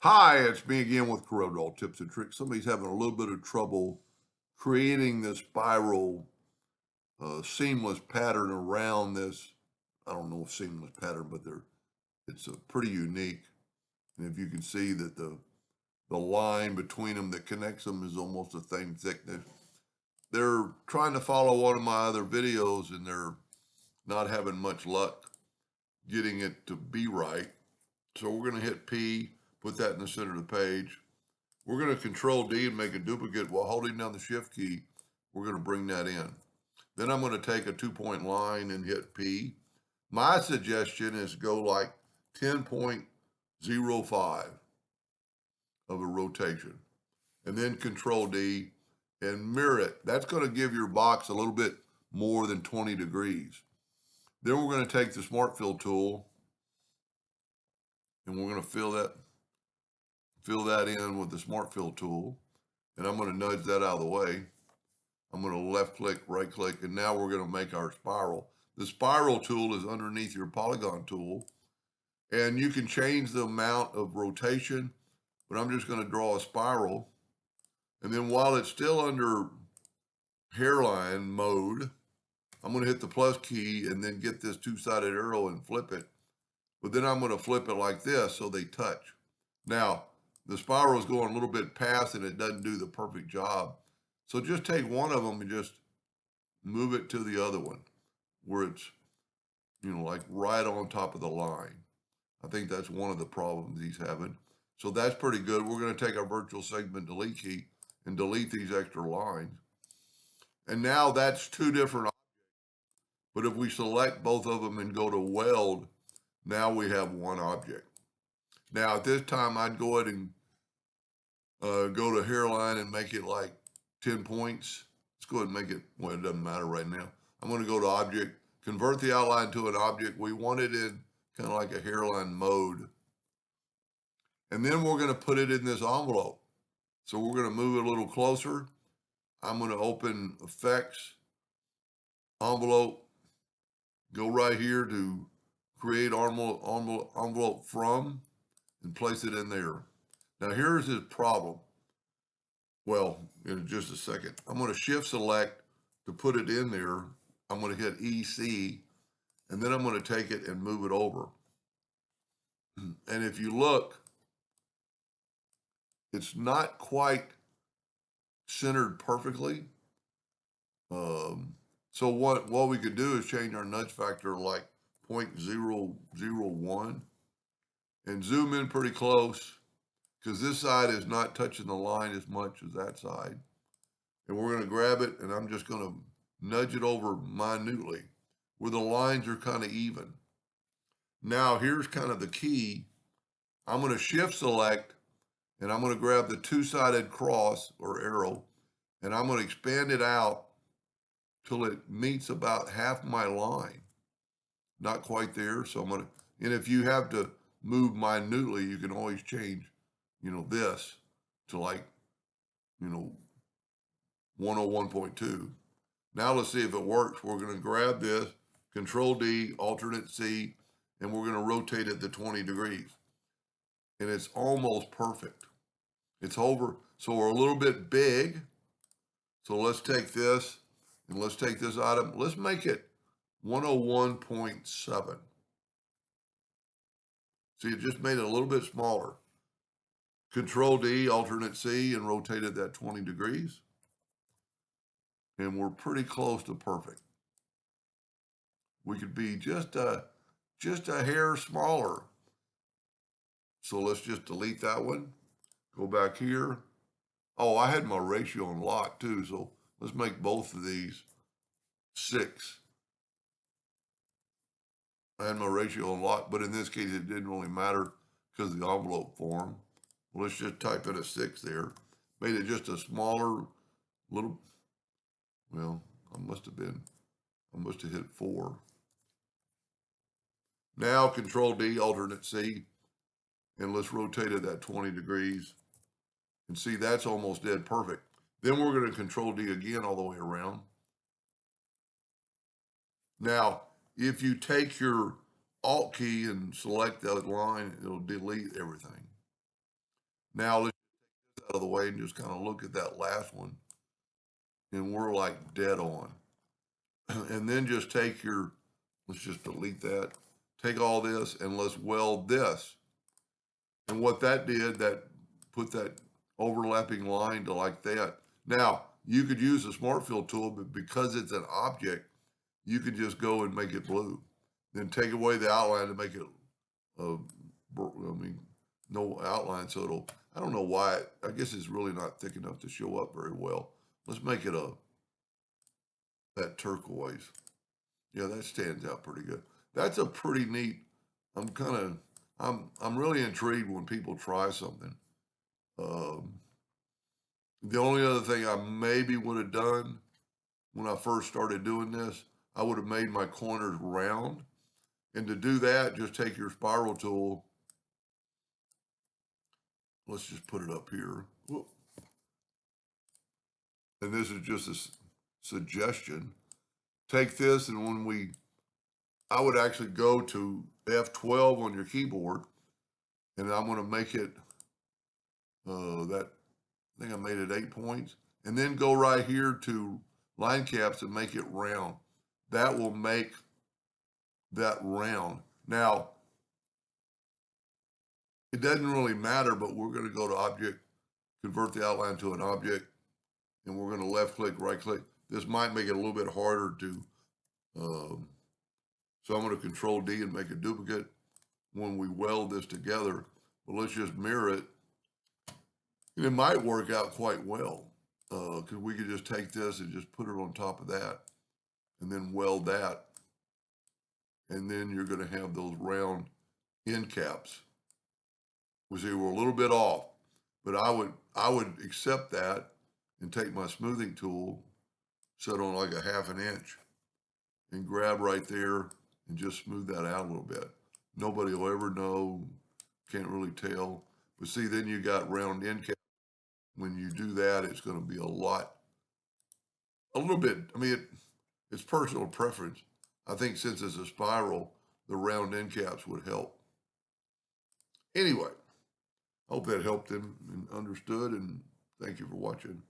Hi, it's me again with Corel Draw Tips and Tricks. Somebody's having a little bit of trouble creating this spiral seamless pattern around this. I don't know if seamless pattern, but it's a pretty unique. And if you can see that the line between them that connects them is almost the same thickness. They're trying to follow one of my other videos and they're not having much luck getting it to be right. So we're going to hit P, put that in the center of the page. We're going to Control D and make a duplicate while holding down the Shift key. We're going to bring that in. Then I'm going to take a 2-point line and hit P. My suggestion is go like 10.05 of a rotation. And then Control D and mirror it. That's going to give your box a little bit more than 20 degrees. Then we're going to take the Smart Fill tool and we're going to fill that in with the Smart Fill tool. And I'm going to nudge that out of the way. I'm going to left click, right click, and now we're going to make our spiral. The spiral tool is underneath your polygon tool, and you can change the amount of rotation, but I'm just going to draw a spiral. And then while it's still under hairline mode, I'm going to hit the plus key and then get this two-sided arrow and flip it. But then I'm going to flip it like this so they touch. Now, the spiral is going a little bit past and it doesn't do the perfect job. So just take one of them and just move it to the other one where it's, like right on top of the line. I think that's one of the problems he's having. So that's pretty good. We're going to take our virtual segment delete key and delete these extra lines. And now that's two different objects. But if we select both of them and go to weld, now we have one object. Now at this time, I'd go ahead and go to hairline and make it like 10 points. Let's go ahead and make it, well, it doesn't matter right now. I'm going to go to object, convert the outline to an object. We want it in kind of like a hairline mode. And then we're going to put it in this envelope. So we're going to move it a little closer. I'm going to open effects, envelope, go right here to create envelope from and place it in there. Now here's his problem. Well, in just a second, I'm going to shift select to put it in there. I'm going to hit EC and then I'm going to take it and move it over. And if you look, it's not quite centered perfectly. So what we could do is change our nudge factor like 0.001 and zoom in pretty close because this side is not touching the line as much as that side. And we're going to grab it and I'm just going to nudge it over minutely where the lines are kind of even. Now here's kind of the key. I'm going to shift select and I'm going to grab the two-sided cross or arrow and I'm going to expand it out till it meets about half my line. Not quite there, so I'm going to, and if you have to move minutely, you can always change, this to like, 101.2. Now let's see if it works. We're going to grab this, Control D, Alternate C, and we're going to rotate it to 20 degrees. And it's almost perfect. It's over, so we're a little bit big. So let's take this and let's take this item. Let's make it 101.7. See, it just made it a little bit smaller. Control D, Alternate C, and rotated that 20 degrees. And we're pretty close to perfect. We could be just a hair smaller. So let's just delete that one. Go back here. Oh, I had my ratio unlocked too. So let's make both of these 6. I had my ratio unlocked, but in this case, it didn't really matter because of the envelope form. Well, let's just type in a 6 there. Made it just a smaller little, well, I must have hit 4. Now Control D, Alternate C, and let's rotate it at 20 degrees. And see, that's almost dead perfect. Then we're going to Control D again all the way around. Now, if you take your Alt key and select that line, it'll delete everything. Now let's get this out of the way and just kind of look at that last one. And we're like dead on. And then just take your, let's just delete that. Take all this and let's weld this. And what that did, that put that overlapping line to like that. Now, you could use the Smart Fill tool, but because it's an object, you could just go and make it blue. Then take away the outline to make it, no outline. So it'll, I don't know why, I guess it's really not thick enough to show up very well. Let's make it that turquoise. Yeah, that stands out pretty good. That's a pretty neat, I'm really intrigued when people try something. The only other thing I maybe would have done when I first started doing this, I would have made my corners round. And to do that, just take your spiral tool. Let's just put it up here. Whoop. And this is just a suggestion. Take this, and I would actually go to F12 on your keyboard, and I'm going to make it, I think I made it 8 points. And then go right here to line caps and make it round. That will make that round. Now, it doesn't really matter, but we're going to go to object, convert the outline to an object, and we're going to left click, right click. This might make it a little bit harder to, so I'm going to control D and make a duplicate when we weld this together. But let's just mirror it. And it might work out quite well, because we could just take this and just put it on top of that and then weld that. And then you're going to have those round end caps. We see we're a little bit off, but I would accept that and take my smoothing tool, set on like a 1/2 inch, and grab right there and just smooth that out a little bit. Nobody will ever know, can't really tell. But see, then you got round end caps. When you do that, it's going to be a little bit, I mean, it's personal preference. I think since it's a spiral, the round end caps would help. Anyway, I hope that helped them and understood, and thank you for watching.